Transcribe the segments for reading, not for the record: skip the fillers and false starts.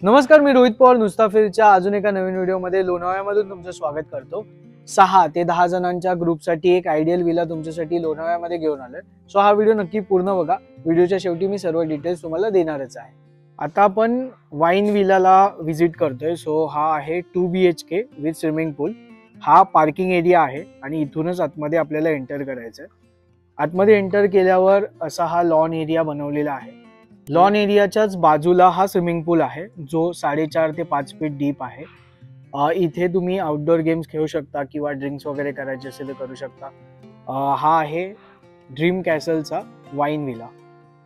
नमस्कार, मी रोहित पवार मुस्ताफिरच्या अजून एका नवीन व्हिडिओमध्ये लोणावळ्यामधून तुमचं स्वागत करतो। 6 ते 10 जणांच्या ग्रुपसाठी एक आयडियल विला तुमच्यासाठी लोणावळ्यामध्ये घेऊन आलोय। सो हा व्हिडिओ नक्की पूर्ण बघा। व्हिडिओच्या शेवटी मी सर्व डिटेल्स तुम्हाला देणारच आहे। आता आपण वाईन विलाला व्हिजिट करतोय। सो हा आहे 2 BHK विथ स्विमिंग पूल। हा पार्किंग एरिया आहे आणि इथूनच आतमध्ये आपल्याला एंटर करायचं आहे। आतमध्ये एंटर केल्यावर असा हा लॉन एरिया बनवलेला आहे। लॉन एरियाच्याच बाजूला हा स्विमिंग पूल आहे जो 4.5 ते 5 फीट डीप आहे। इथे तुम्ही आउटडोर गेम्स खेळू शकता किंवा ड्रिंक्स वगैरे करायचे असेल तर करू शकता। हा आहे ड्रीम कॅसलचा वाईन विला।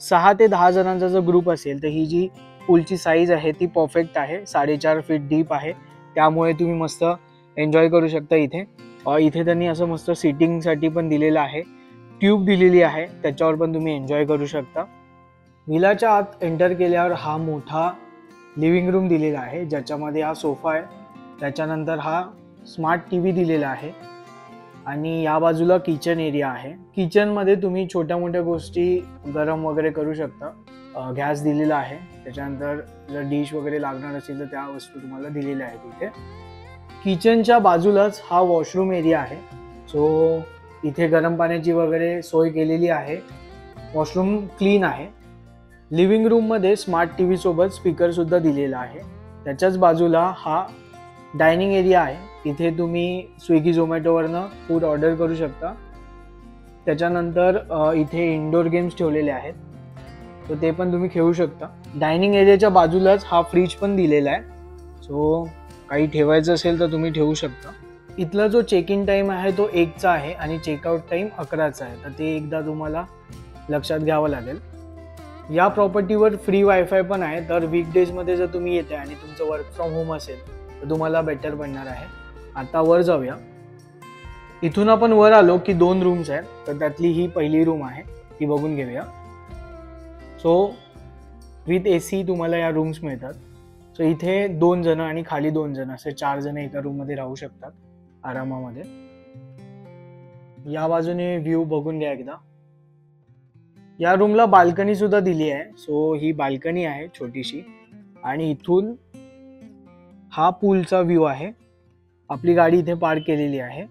6 ते 10 जणांचा जर ग्रुप असेल तर ही जी पूलची साईज आहे ती परफेक्ट आहे। 4.5 फीट डीप आहे, त्यामुळे तुम्ही मस्त एन्जॉय करू शकता। इथे त्यांनी असं मस्त सिटिंगसाठी पण दिलेलं आहे, ट्यूब दिलेली आहे, त्याच्यावर पण तुम्ही एन्जॉय करू शकता। विलाच्या आत एंटर केल्यावर हा मोठा लिव्हिंग रूम दिलेला आहे, ज्याच्यामध्ये हा सोफा आहे, त्याच्यानंतर हा स्मार्ट टीव्ही दिलेला आहे आणि या बाजूला किचन एरिया आहे। किचन मध्ये तुम्ही छोट्या मोठ्या गोष्टी गरम वगैरे करू शकता। गॅस दिलेला आहे, त्याच्यानंतर जर डिश वगैरे लागणार असेल तर त्या वस्तू तुम्हाला दिलेल्या आहेत इथे। किचनच्या बाजूलाच हा वॉशरूम एरिया आहे। सो इथे गरम पाण्याची वगैरे सोय केलेली आहे। वॉशरूम क्लीन आहे। लिव्हिंग रूम मध्ये स्मार्ट टीव्ही सोबत स्पीकर सुद्धा दिलेला आहे। त्याच्याच बाजूला हा डायनिंग एरिया आहे। इथे तुम्ही स्विगी झोमॅटोवरनं फूड ऑर्डर करू शकता। त्याच्यानंतर इथे इंडोर गेम्स ठेवलेले आहेत, तर ते पण तुम्ही खेळू शकता। डायनिंग एरियाच्या बाजूलाच हा फ्रीज पण दिलेला आहे, सो काही ठेवायचं असेल तर तुम्ही ठेवू शकता। इथला जो चेक इन टाइम आहे तो 1चा आहे आणि चेकआउट टाइम 11चा आहे, तर ते एकदा तुम्हाला लक्षात घ्यावं लागेल। या प्रॉपर्टीवर फ्री वायफाय पण आहे, तर वीकडेज मध्ये जर तुम्ही येते आणि तुमचं वर्क फ्रॉम होम असेल तर तुम्हाला बेटर पडणार आहे। आता वर जाऊया। इथून आपण वर आलो की 2 रूम्स आहेत, तर त्यातली ही पहिली रूम आहे, ती बघून घेऊया। सो विथ AC तुम्हाला या रूम्स मिळतात। सो इथे 2 जण आणि खाली 2 जण असे 4 जण एका रूम मध्ये राहू शकतात आरामामध्ये। या बाजूने व्ह्यू बघून घ्या एकदा। या रूमला बाल्कनी सुद्धा दिली आहे। सो ही बाल्कनी आहे छोटीशी आणि इथून हा पूलचा व्ह्यू आहे। आपली गाडी इथे पार्क केलेली आहे।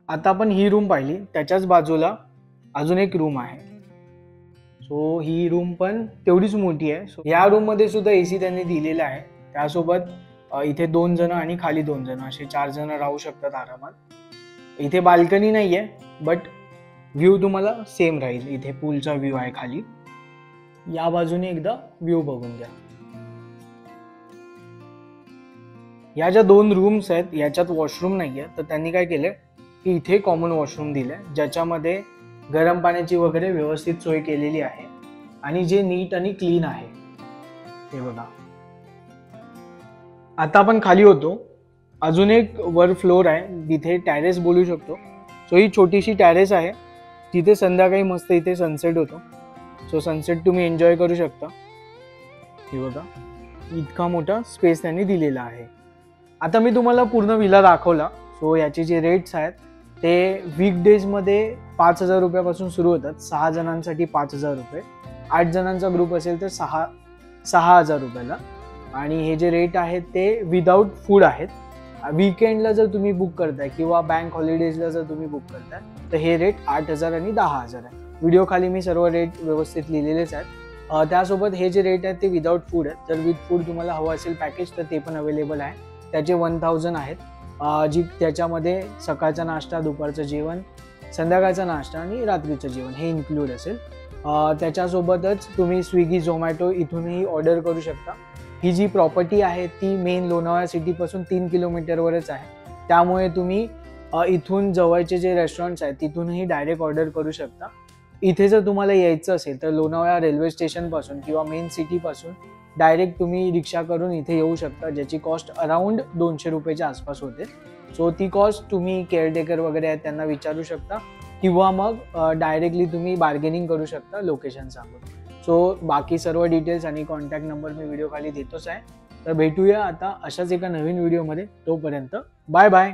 आता आपण ही रूम पाहिली, त्याच्याच बाजूला अजून एक रूम आहे। सो ही रूम पण तेवढीच मोठी आहे। सो या रूम मध्ये सुद्धा AC त्यांनी दिलेला आहे। त्यासोबत इथे 2 जण आणि खाली 2 जण असे 4 जण राहू शकतात आरामात। इथे बाल्कनी नाहीये, बट व्ह्यू तुम्हाला सेम राहील। इथे पूलचा व्ह्यू आहे खाली। या बाजूने एकदा व्ह्यू बघून घ्या। या ज्या 2 रूम्स आहेत याच्यात वॉशरूम नाहीये, तर त्यांनी काय केलंय की इथे कॉमन वॉशरूम दिलंय, ज्याच्यामध्ये गरम पाण्याची वगैरे व्यवस्थित सोय केलेली आहे आणि जे नीट आणि क्लीन आहे। हे बघा। आता आपण खाली होतो। अजून एक वर फ्लोर आहे, जिथे टेरेस बोलू शकतो। सो ही छोटीशी टेरेस आहे, तिथे संध्याकाळी मस्त इथे सनसेट होतो। सो सनसेट तुम्ही एन्जॉय करू शकता। हे बघा, इतका मोठा स्पेस त्यांनी दिलेला आहे। आता मी तुम्हाला पूर्ण विला दाखवला। सो याचे जे रेट्स आहेत ते वीकडेज मध्ये 5,000 रुपयापासून सुरू होतात। 6 जणांसाठी 5,000 रुपये, 8 जणांचा ग्रुप असेल तर 6,000 रुपयाला। आणि हे जे रेट आहेत ते विदाउट फूड आहेत। वीकेंडला जर तुम्ही बुक करताय किंवा बँक हॉलिडेजला जर तुम्ही बुक करताय तर हे रेट 8,000 आणि 10,000 आहे। व्हिडिओ खाली मी सर्व रेट व्यवस्थित लिहिलेलेच आहेत। त्यासोबत हे जे रेट आहेत ते विदाउट फूड आहेत। जर विथ फूड तुम्हाला हवं असेल पॅकेज तर ते पण अवेलेबल आहे। त्याचे 1,000 आहेत, जी त्याच्यामध्ये सकाळचा नाश्ता, दुपारचं जेवण, संध्याकाळचा नाश्ता आणि रात्रीचं जेवण हे इन्क्लूड असेल। त्याच्यासोबतच तुम्ही स्विगी झोमॅटो इथूनही ऑर्डर करू शकता। ही जी प्रॉपर्टी आहे ती मेन लोणावळा सिटीपासून 3 किलोमीटरवरच आहे, त्यामुळे तुम्ही इथून जवळचे जे रेस्टॉरंट्स आहेत तिथूनही डायरेक्ट ऑर्डर करू शकता। इथे जर तुम्हाला यायचं असेल तर लोणावळा रेल्वे स्टेशनपासून किंवा मेन सिटीपासून डायरेक्ट तुम्ही रिक्षा करून इथे येऊ शकता, ज्याची कॉस्ट अराउंड 200 रुपयाच्या आसपास होते। सो ती कॉस्ट तुम्ही केअरटेकर वगैरे आहेत त्यांना विचारू शकता किंवा मग डायरेक्टली तुम्ही बार्गेनिंग करू शकता लोकेशन सांगून। सो बाकी सर्व डिटेल्स आणि कॉन्टॅक्ट नंबर मी व्हिडिओ खाली देतोच आहे। तर भेटूया आता अशाच एका नवीन व्हिडिओमध्ये। तोपर्यंत बाय बाय।